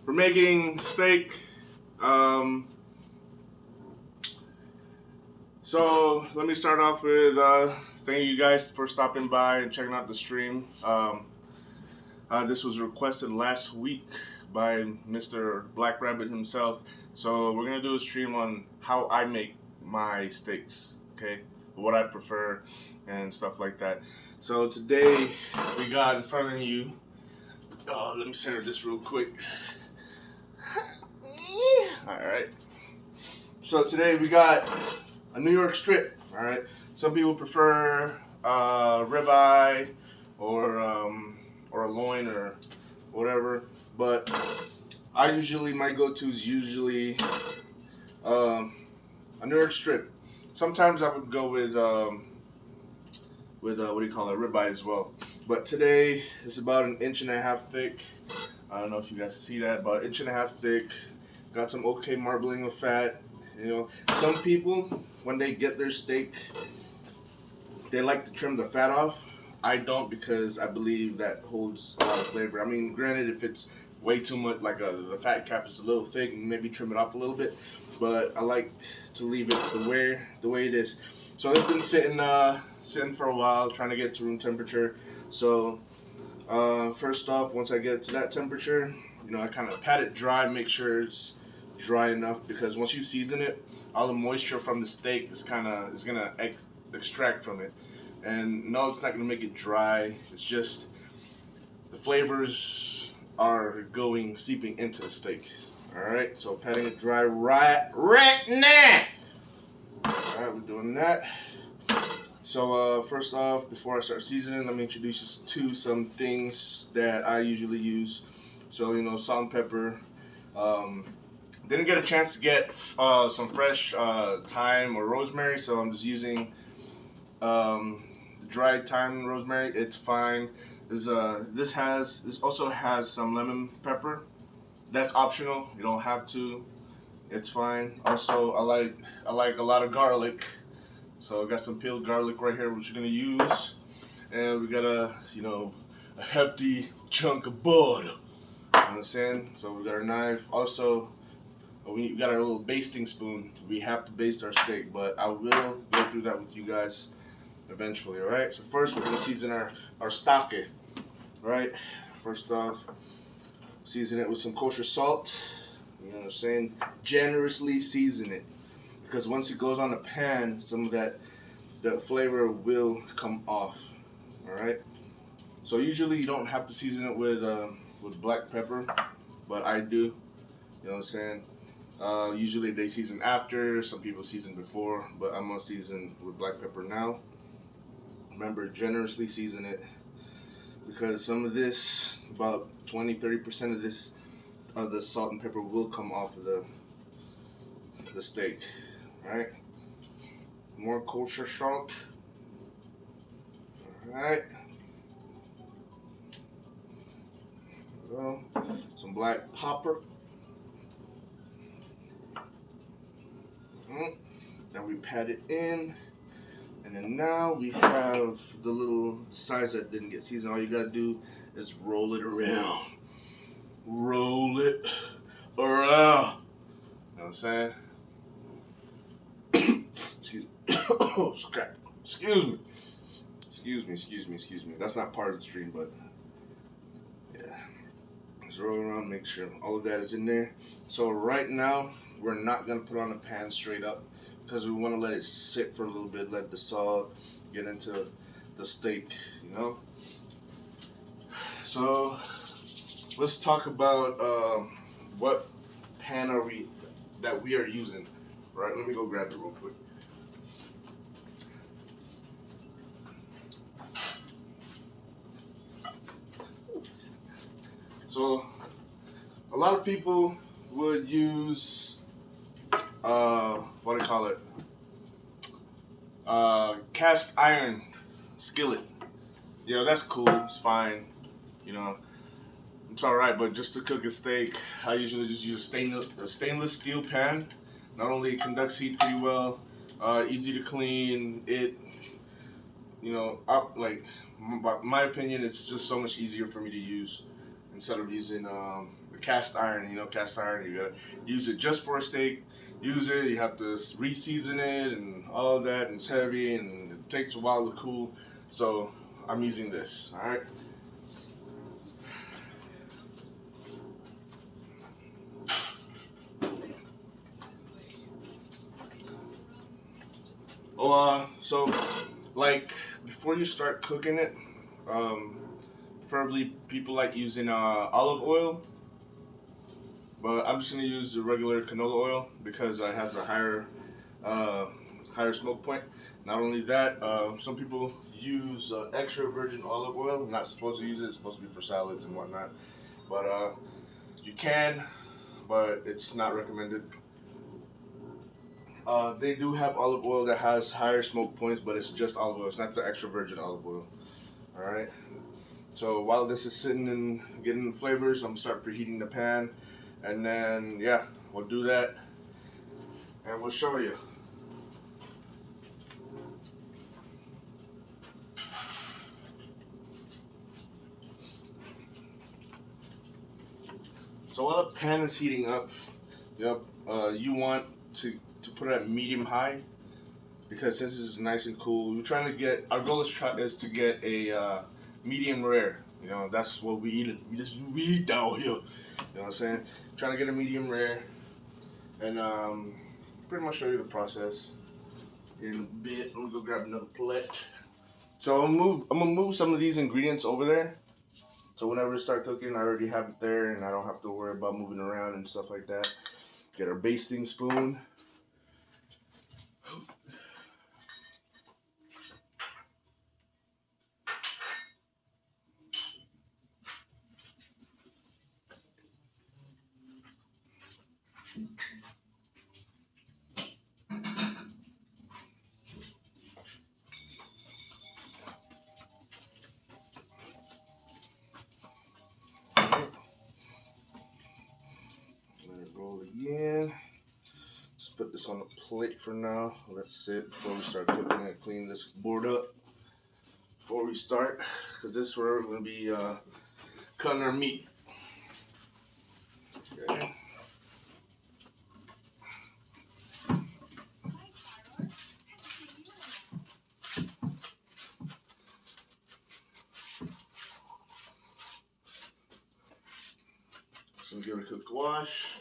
We're making steak. Um, so let me start off with thank you guys for stopping by and checking out the stream. This was requested last week by Mr. Black Rabbit himself. So we're gonna do a stream on how I make my steaks. Okay, what I prefer and stuff like that. So today we got in front of you. Oh, let me center this real quick. All right. So today we got a New York strip. All right. Some people prefer ribeye or a loin or whatever, but I usually my go-to is usually um, a New York strip. Sometimes I would go with what do you call it, ribeye as well. But today it's about an inch and a half thick. I don't know if you guys see that, about an inch and a half thick. Got some okay marbling of fat. You know, some people when they get their steak, they like to trim the fat off. I don't because I believe that holds a lot of flavor. I mean, granted, if it's way too much, like the fat cap is a little thick, maybe trim it off a little bit. But I like to leave it the way it is. So it's been sitting for a while, trying to get to room temperature. So first off, once I get to that temperature, I kind of pat it dry, make sure it's dry enough because once you season it, all the moisture from the steak is gonna extract from it. And no, it's not gonna make it dry. It's just the flavors are going seeping into the steak. All right, so patting it dry right now. All right, we're doing that. So first off, before I start seasoning, let me introduce you to some things that I usually use. So salt and pepper. Didn't get a chance to get some fresh thyme or rosemary, so I'm just using the dried thyme and rosemary. It's fine. This also has some lemon pepper. That's optional. You don't have to. It's fine. Also, I like a lot of garlic. So I got some peeled garlic right here, which we're gonna use, and we got a hefty chunk of butter. You know what I'm saying? So we got our knife. Also, we got our little basting spoon. We have to baste our steak, but I will go through that with you guys eventually. All right. So first, we're gonna season our stake. Right. First off, season it with some kosher salt. You know what I'm saying? Generously season it. Because once it goes on the pan, some of that flavor will come off. All right. So usually you don't have to season it with black pepper, but I do. You know what I'm saying? Usually they season after. Some people season before, but I'm gonna season with black pepper now. Remember, generously season it because some of this, about 20-30% of this, of the salt and pepper will come off of the steak. Alright, more kosher salt. Alright, some black pepper. Now we pat it in, and then now we have the little sides that didn't get seasoned. All you gotta do is roll it around. Roll it around. You know what I'm saying? Excuse me. Oh, crap. Excuse me. Excuse me. That's not part of the stream, but yeah. Just roll around, make sure all of that is in there. So right now, we're not gonna put on the pan straight up because we want to let it sit for a little bit, let the salt get into the steak, So let's talk about what pan that we are using. Right, let me go grab it real quick. So a lot of people would use what do you call it? Cast iron skillet. That's cool. It's fine. It's all right. But just to cook a steak, I usually just use a stainless steel pan. Not only conducts heat pretty well, easy to clean. It, up my opinion, it's just so much easier for me to use instead of using a cast iron. You know, cast iron. You gotta use it just for a steak. Use it. You have to re-season it and all that. And it's heavy and it takes a while to cool. So I'm using this. All right. So like before you start cooking it, um, preferably people like using olive oil, but I'm just gonna use the regular canola oil because it has a uh, higher smoke point. Not only that, some people use extra virgin olive oil. I'm not supposed to use it. It's supposed to be for salads and whatnot, but you can, but it's not recommended. They do have olive oil that has higher smoke points, but it's just olive oil. It's not the extra virgin olive oil. All right. So while this is sitting and getting the flavors, I'm gonna start preheating the pan, and then yeah, we'll do that, and we'll show you. So while the pan is heating up, yep, you want to put it at medium high because since this is nice and cool, we're trying to get our goal is to get a medium rare. You know, that's what we eat. This we eat down here. You know what I'm saying? Trying to get a medium rare, and pretty much show you the process in a bit. I'm gonna go grab another plate. So I'm gonna move some of these ingredients over there. So whenever we start cooking, I already have it there, and I don't have to worry about moving around and stuff like that. Get our basting spoon. Let it roll again. Just put this on the plate for now. Let's sit before we start cooking and clean this board up before we start, because this is where we're gonna be cutting our meat. Okay. So give it a quick wash.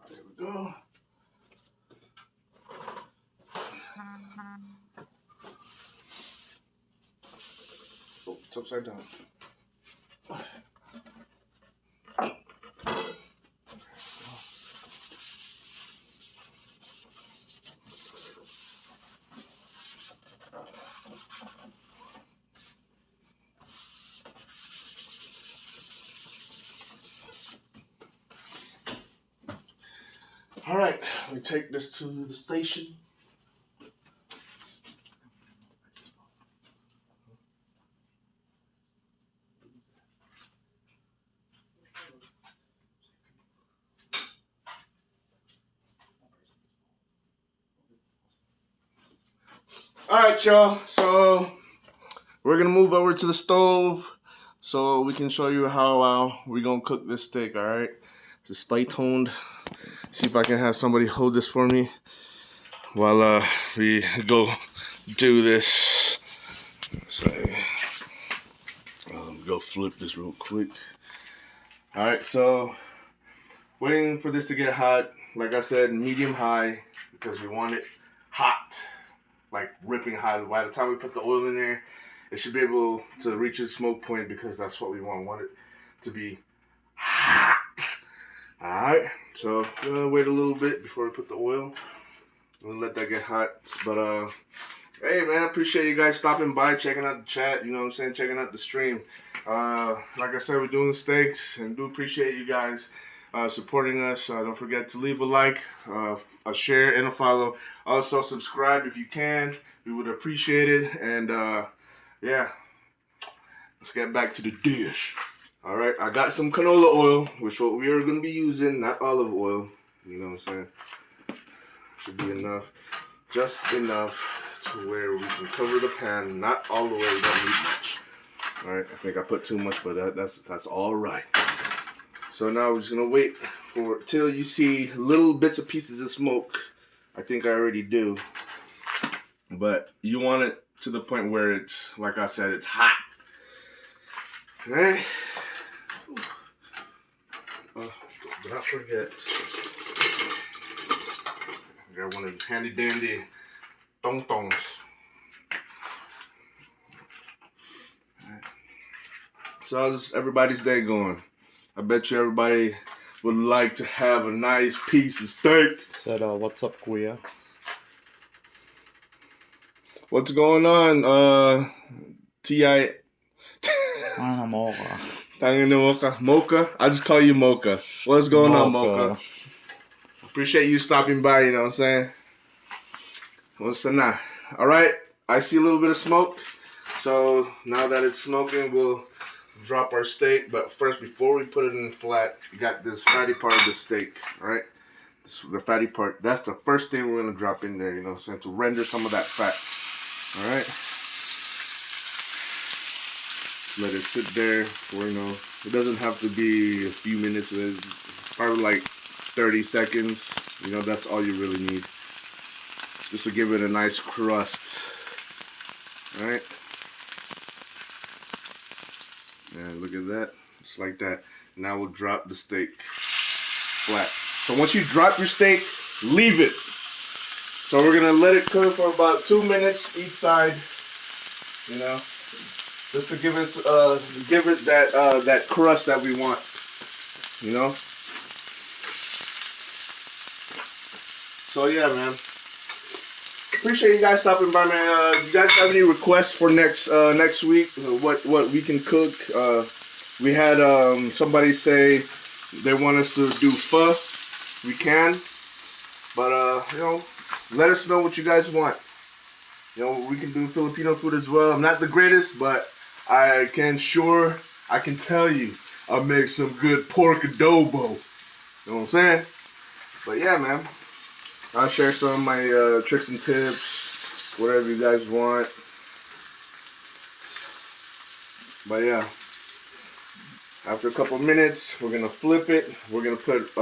There we go. Oh, it's upside down. All right, let me take this to the station. All right, y'all. So we're gonna move over to the stove so we can show you how we're gonna cook this steak. All right, just stay tuned. See if I can have somebody hold this for me while we go do this. So go flip this real quick. All right, so waiting for this to get hot. Like I said, medium high because we want it hot, like ripping hot. By the time we put the oil in there, it should be able to reach its smoke point because that's what we want. We want it to be hot. All right, so we're gonna wait a little bit before we put the oil. We'll let that get hot, but Hey man, appreciate you guys stopping by, checking out the chat, you know what I'm saying, checking out the stream. Like I said, we're doing steaks, and do appreciate you guys supporting us. Don't forget to leave a like, a share, and a follow. Also, subscribe if you can. We would appreciate it. And yeah, let's get back to the dish. All right, I got some canola oil, which what we are going to be using, not olive oil. You know what I'm saying? Should be enough, just enough to where we can cover the pan, not all the way, don't need much. All right, I think I put too much, but that's all right. So now we're just gonna wait for till you see little bits of pieces of smoke. I think I already do, but you want it to the point where it's, like I said, it's hot. All right. Do not forget, I got one of these handy dandy tong-tongs. Right. So how's everybody's day going? I bet you everybody would like to have a nice piece of steak. Said, what's up, Kuya? What's going on, T.I.? Mocha. Mocha? I just call you Mocha. What's going on, Mocha? Appreciate you stopping by, you know what I'm saying? What's the nah? Alright, I see a little bit of smoke. So now that it's smoking, we'll drop our steak. But first, before we put it in flat, you got this fatty part of the steak, alright? The fatty part, that's the first thing we're gonna drop in there, you know what I'm saying? To render some of that fat. Alright? Let it sit there for, you know, it doesn't have to be a few minutes, it's probably like 30 seconds. You know, that's all you really need. Just to give it a nice crust. Alright? And look at that. Just like that. Now we'll drop the steak flat. So once you drop your steak, leave it. So we're gonna let it cook for about 2 minutes each side. You know? Just to give it that crust that we want. You know? So yeah, man. Appreciate you guys stopping by, man. You guys have any requests for next week? What we can cook? We had somebody say they want us to do pho. We can, but you know, let us know what you guys want. You know, we can do Filipino food as well. I'm not the greatest, but I can tell you, I make some good pork adobo. You know what I'm saying? But yeah, man. I'll share some of my tricks and tips, whatever you guys want. But yeah, after a couple minutes, we're gonna flip it. We're gonna put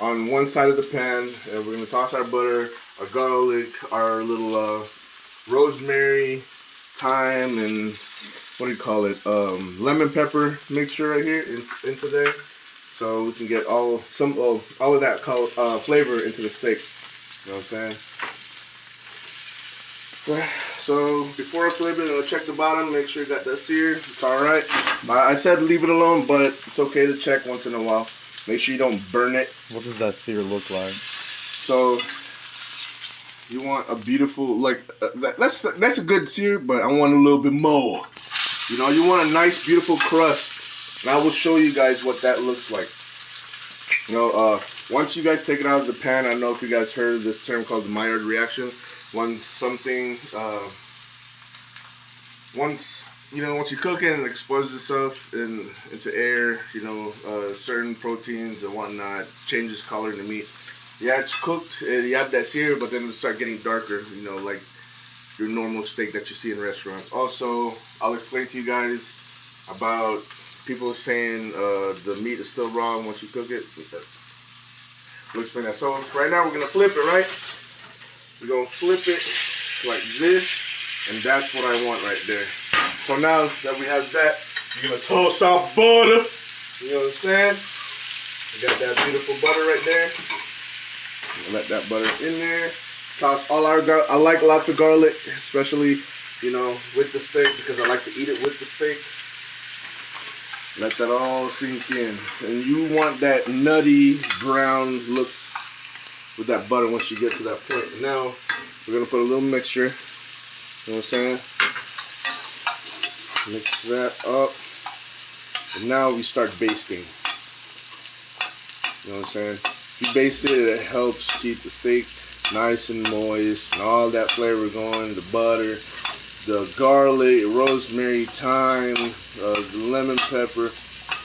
on one side of the pan, and we're gonna toss our butter, our garlic, our little rosemary, thyme, and what do you call it? Lemon pepper mixture right here into there. So we can get all of that flavor into the steak. You know what I'm saying? So before I flip it, I'll check the bottom, make sure you got that sear. It's alright. I said leave it alone, but it's okay to check once in a while. Make sure you don't burn it. What does that sear look like? So you want a beautiful, like that's a good sear, but I want a little bit more. You know, you want a nice, beautiful crust. And I will show you guys what that looks like. You know, once you guys take it out of the pan, I don't know if you guys heard of this term called the Maillard reaction. Once you cook it and it exposes itself into air, you know, certain proteins and whatnot, changes color in the meat. Yeah, it's cooked, you have that sear, but then it'll start getting darker, you know, like your normal steak that you see in restaurants. Also, I'll explain to you guys about people saying the meat is still raw once you cook it. We'll explain that. So right now we're gonna flip it, right? We're gonna flip it like this, and that's what I want right there. So now that we have that, we're gonna toss our butter. You know what I'm saying? We got that beautiful butter right there. Let that butter in there. Toss all our garlic. I like lots of garlic, especially, you know, with the steak, because I like to eat it with the steak. Let that all sink in. And you want that nutty brown look with that butter once you get to that point. Now, we're gonna put a little mixture. You know what I'm saying? Mix that up. And now we start basting. You know what I'm saying? If you baste it, it helps keep the steak nice and moist and all that flavor going. The butter, the garlic, rosemary, thyme, the lemon pepper.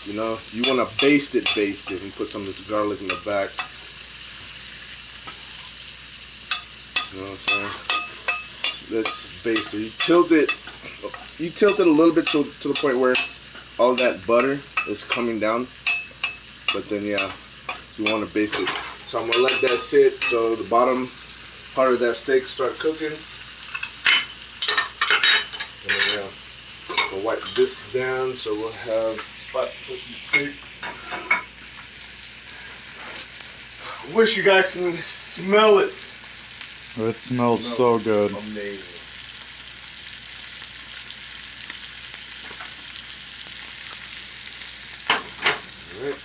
You know, you want to baste it and put some of this garlic in the back. You know what I'm saying? Let's baste it. You tilt it a little bit to the point where all that butter is coming down. But then, yeah, you want to baste it. So I'm gonna let that sit so the bottom part of that steak start cooking. And then, yeah, we'll wipe this down so we'll have spot to put the steak. I wish you guys can smell it. It smells so good. Amazing. Alright.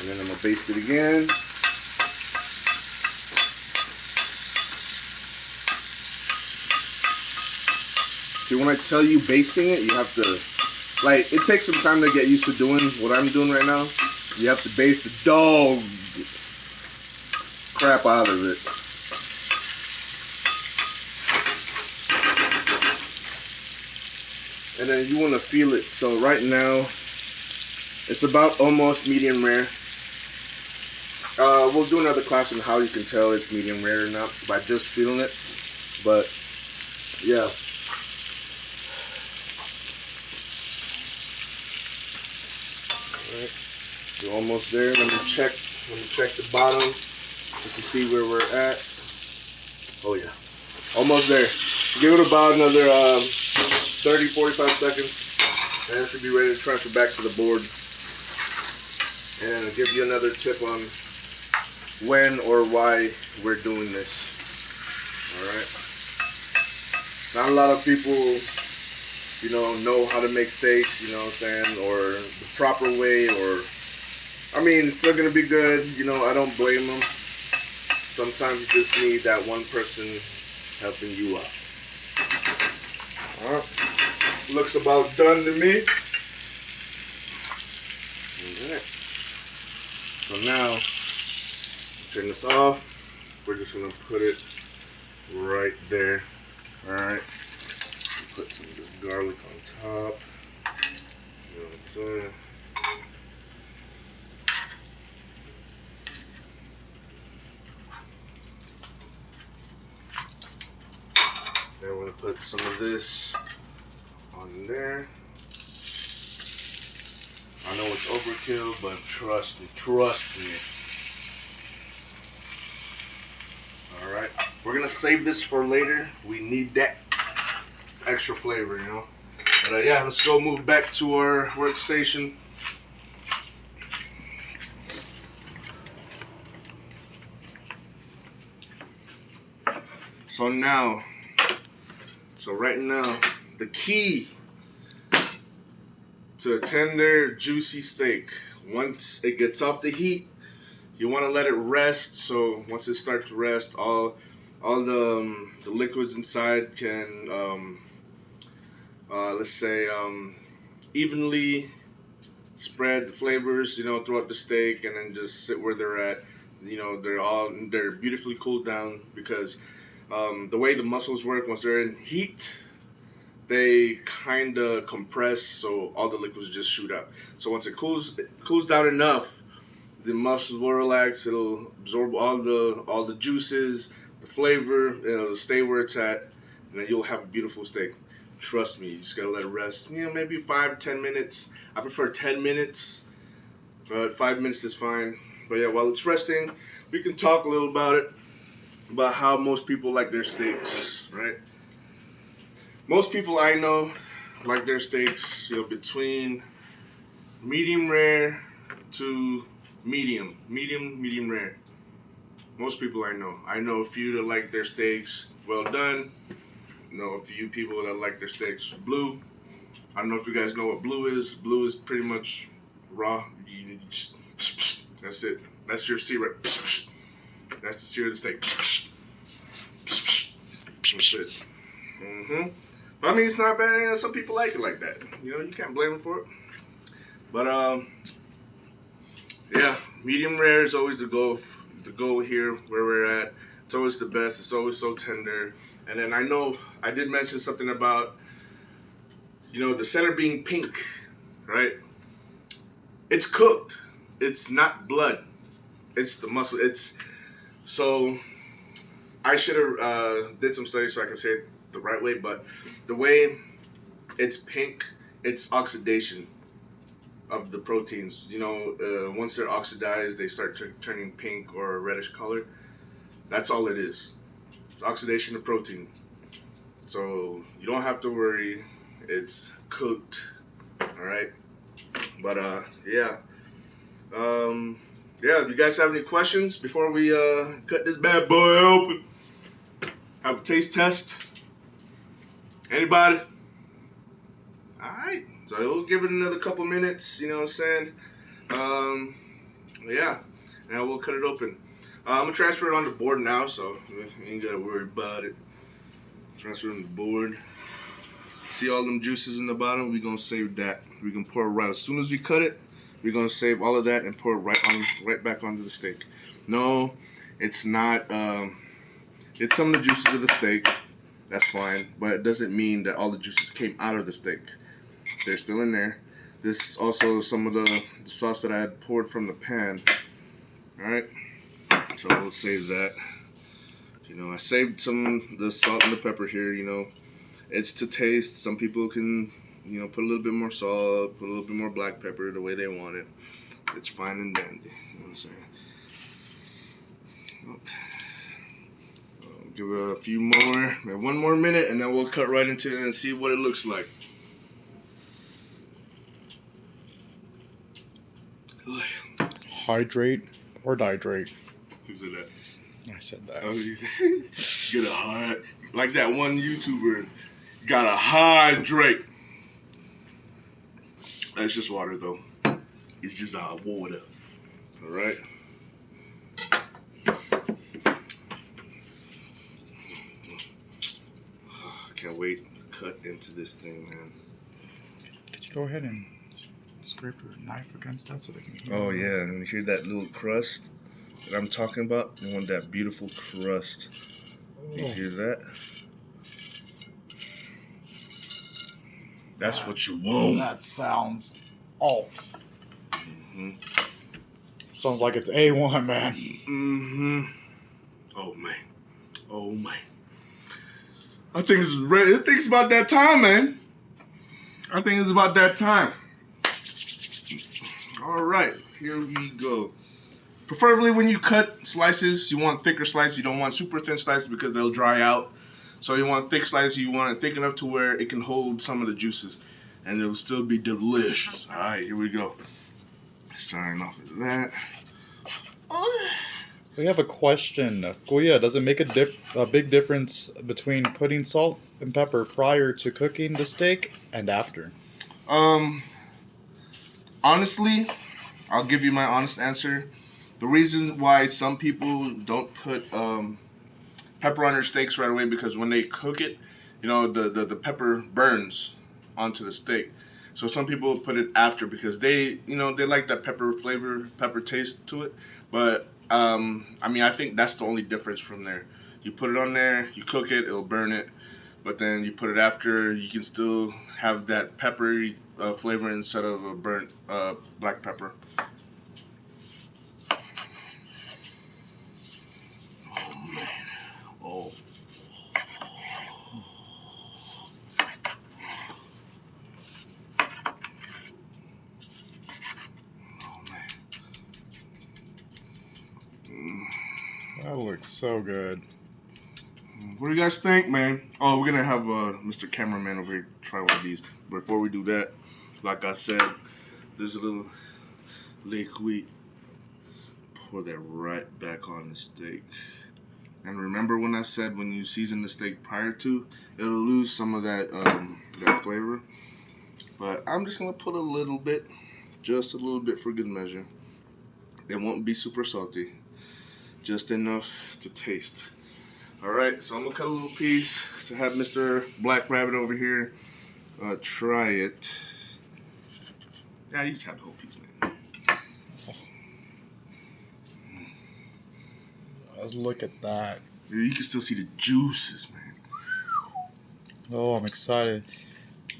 And then I'm going to baste it again. See, when I tell you basting it, you have to, like, it takes some time to get used to doing what I'm doing right now. You have to baste the dog crap out of it. And then you want to feel it. So right now, it's about almost medium rare. We'll do another class on how you can tell it's medium rare or not by just feeling it. But yeah. Alright. We're almost there. Let me check the bottom just to see where we're at. Oh yeah. Almost there. Give it about another 30-45 seconds. And it should be ready to transfer back to the board. And I'll give you another tip on when or why we're doing this. Alright. Not a lot of people, you know how to make steaks, you know what I'm saying, or the proper way, or, I mean, it's still gonna be good, you know, I don't blame them. Sometimes you just need that one person helping you out. Alright. Looks about done to me. Alright. So now, turn this off. We're just gonna put it right there. Alright. Put some of this garlic on top. You know what I'm saying? Then we're gonna put some of this on there. I know it's overkill, but trust me. Alright, we're gonna save this for later. We need that extra flavor, you know. But yeah, let's go move back to our workstation. So right now, the key to a tender, juicy steak, once it gets off the heat, you want to let it rest. So once it starts to rest, all the liquids inside can, let's say, evenly spread the flavors, you know, throughout the steak, and then just sit where they're at. You know, they're beautifully cooled down, because the way the muscles work, once they're in heat, they kind of compress, so all the liquids just shoot out. So once it cools down enough, the muscles will relax. It'll absorb all the juices, the flavor. It'll stay where it's at, and then you'll have a beautiful steak. Trust me, you just gotta let it rest. You know, maybe 5-10 minutes. I prefer 10 minutes, but 5 minutes is fine. But yeah, while it's resting, we can talk a little about how most people like their steaks, right? Most people I know like their steaks, you know, between medium rare to medium rare. Most people I know. I know a few that like their steaks well done. I know a few people that like their steaks blue. I don't know if you guys know what blue is. Blue is pretty much raw. That's it. That's your sear. That's the sear of the steak. That's it. But I mean, it's not bad. You know, some people like it like that. You know, you can't blame them for it. But yeah, medium rare is always the goal here where we're at. It's always the best. It's always so tender. And then I know I did mention something about, you know, the center being pink, right? It's cooked. It's not blood. It's the muscle. It's so. I should have did some studies so I can say it the right way, but the way it's pink, it's oxidation of the proteins. You know, once they're oxidized, they start turning pink or a reddish color. That's all it is. It's oxidation of protein. So you don't have to worry. It's cooked. All right. But yeah. Yeah. If you guys have any questions before we cut this bad boy open, have a taste test. Anybody? All right. So we'll give it another couple minutes. You know what I'm saying? Yeah. Now we'll cut it open. I'm gonna transfer it on the board now, so you ain't gotta worry about it. Transfer it on the board. See all them juices in the bottom? We're gonna save that. We can pour it right as soon as we cut it. We're gonna save all of that and pour it right back onto the steak. No, it's not. It's some of the juices of the steak. That's fine, but it doesn't mean that all the juices came out of the steak. They're still in there. This is also some of the sauce that I had poured from the pan. All right, so we'll save that. You know, I saved some of the salt and the pepper here. You know, it's to taste. Some people can, you know, put a little bit more salt, put a little bit more black pepper the way they want it. It's fine and dandy. You know what I'm saying? Give it a few more, maybe one more minute, and then we'll cut right into it and see what it looks like. Hydrate or dihydrate? Who said that? I said that. Get a high, like that one YouTuber, gotta hydrate. That's just water though. It's just water. All right. Can't wait to cut into this thing, man. Could you go ahead and scrape your knife against that so they can hear? Oh yeah, and you hear that little crust that I'm talking about? You want that beautiful crust. You hear that? That's what you want. That sounds Mm-hmm. Sounds like it's A1, man. Mm-hmm. Oh man. Oh man. I think it's ready. I think it's about that time, man. I think it's about that time. All right, here we go. Preferably when you cut slices, you want thicker slices. You don't want super thin slices because they'll dry out. So you want thick slices. You want it thick enough to where it can hold some of the juices, and it'll still be delicious. All right, here we go. Starting off with that. We have a question. Kuya, does it make a big difference between putting salt and pepper prior to cooking the steak and after? Honestly, I'll give you my honest answer. The reason why some people don't put pepper on their steaks right away because when they cook it, you know, the pepper burns onto the steak. So some people put it after because they like that pepper flavor, pepper taste to it. But I mean, I think that's the only difference from there. You put it on there, you cook it, it'll burn it. But then you put it after, you can still have that peppery flavor instead of a burnt black pepper. Oh man. Oh. That looks so good. What do you guys think, man? Oh, we're gonna have Mr. Cameraman over here try one of these. Before we do that, like I said, there's a little liquid. Pour that right back on the steak. And remember when I said when you season the steak prior to, it'll lose some of that that flavor. But I'm just gonna put a little bit, just a little bit for good measure. It won't be super salty. Just enough to taste. Alright, so I'm gonna cut a little piece to have Mr. Black Rabbit over here try it. Yeah, you just have the whole piece, man. Let's look at that. You can still see the juices, man. Oh, I'm excited.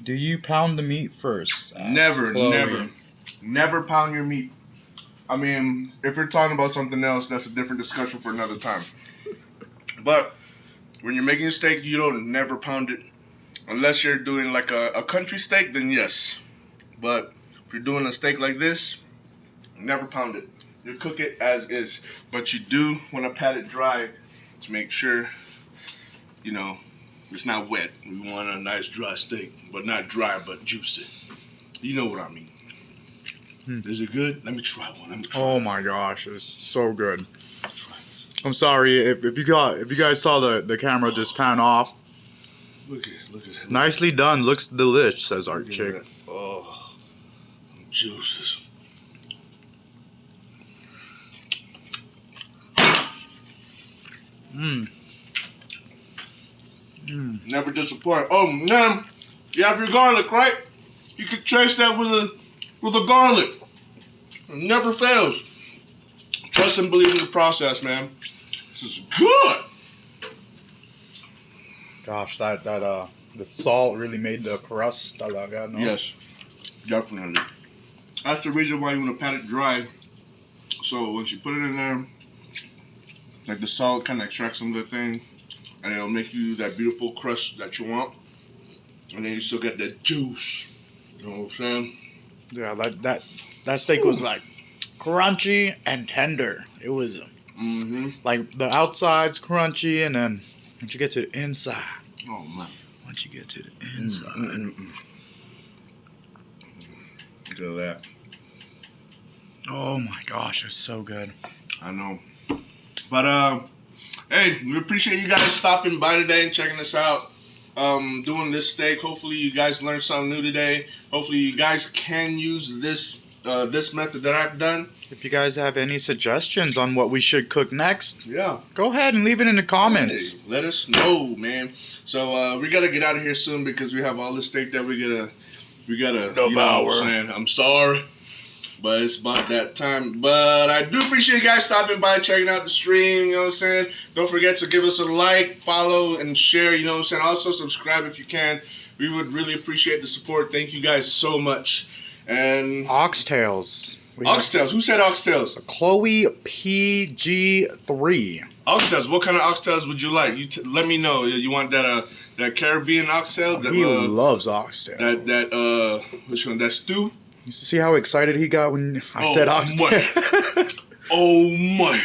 Do you pound the meat first? Never pound your meat. I mean, if you're talking about something else, that's a different discussion for another time. But when you're making a steak, you don't never pound it. Unless you're doing like a country steak, then yes. But if you're doing a steak like this, never pound it. You cook it as is. But you do want to pat it dry to make sure, you know, it's not wet. We want a nice dry steak, but not dry, but juicy. You know what I mean. Is it good? Let me try one. Oh my gosh, it's so good. Try this. I'm sorry if you guys saw the camera just pan off. Look at it. Nicely done. Looks delish, says our Look at chick. that. Oh, juices. Never disappoint. Oh man, you have your garlic, right? You can trace that with a garlic. It never fails. Trust and believe in the process, man. This is good. Gosh, the salt really made the crust talaga, no? Yes, definitely. That's the reason why you want to pat it dry. So once you put it in there, like the salt kind of extracts some of the thing, and it'll make you that beautiful crust that you want. And then you still get that juice. You know what I'm saying? Yeah, that steak was like crunchy and tender. It was like the outside's crunchy, and then once you get to the inside. Oh man. Once you get to the inside. Look at that. Oh my gosh, it's so good. I know. But hey, we appreciate you guys stopping by today and checking us out. Doing this steak. Hopefully you guys learned something new today. Hopefully you guys can use this method that I've done. If you guys have any suggestions on what we should cook next, Yeah. go ahead and leave it in the comments. Hey, let us know, man. So we gotta get out of here soon because we have all this steak that we gotta No you know what I'm power. saying? I'm sorry, but it's about that time. But I do appreciate you guys stopping by, checking out the stream, you know what I'm saying? Don't forget to give us a like, follow, and share, you know what I'm saying? Also subscribe if you can. We would really appreciate the support. Thank you guys so much. And Oxtails. oxtails. Who said oxtails? Chloe PG3. Oxtails. What kind of oxtails would you like? Let me know. You want that Caribbean oxtail? That, He loves oxtail. that which one? That stew? You see how excited he got when I said oxtail? Man. Oh man.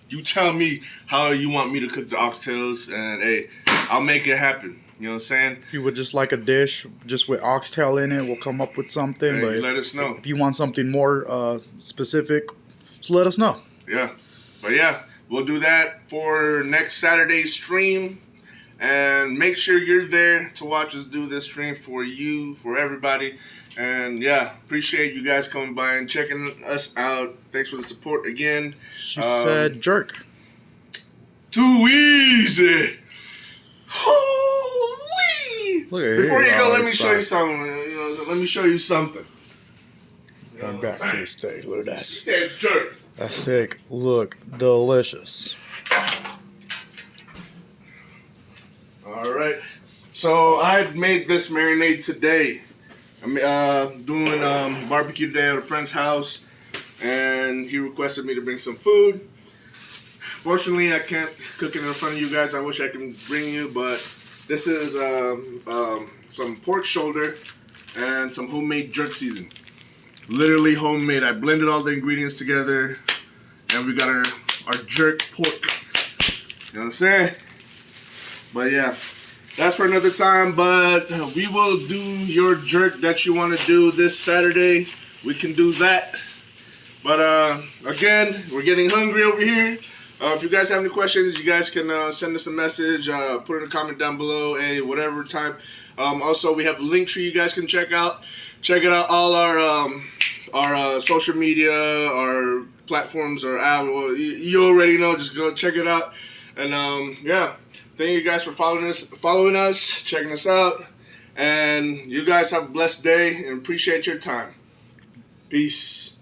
You tell me how you want me to cook the oxtails, and hey, I'll make it happen. You know what I'm saying? If you would just like a dish just with oxtail in it, we'll come up with something. Hey, but let us know. if you want something more specific, just let us know. Yeah. But yeah, we'll do that for next Saturday's stream. And make sure you're there to watch us do this stream for you, for everybody. And yeah, appreciate you guys coming by and checking us out. Thanks for the support again. She said jerk. Too easy. Holy! Look at Before here, you go, let me it's show you like- something. You know, let me show you something. Going back to the steak. Look at that. She said jerk. That steak look delicious. All right. So I had made this marinade today. I'm doing barbecue today at a friend's house, and he requested me to bring some food. Fortunately, I can't cook it in front of you guys. I wish I could bring you, but this is some pork shoulder and some homemade jerk season. Literally homemade. I blended all the ingredients together, and we got our jerk pork. You know what I'm saying? But yeah, that's for another time. But we will do your jerk that you want to do this Saturday. We can do that. But again, we're getting hungry over here. If you guys have any questions, you guys can send us a message, put in a comment down below, whatever time. Also, we have a link tree you guys can check out. Check it out, all our our social media, our platforms are out. Well, you already know. Just go check it out. And yeah, thank you guys for following us, checking us out. And you guys have a blessed day and appreciate your time. Peace.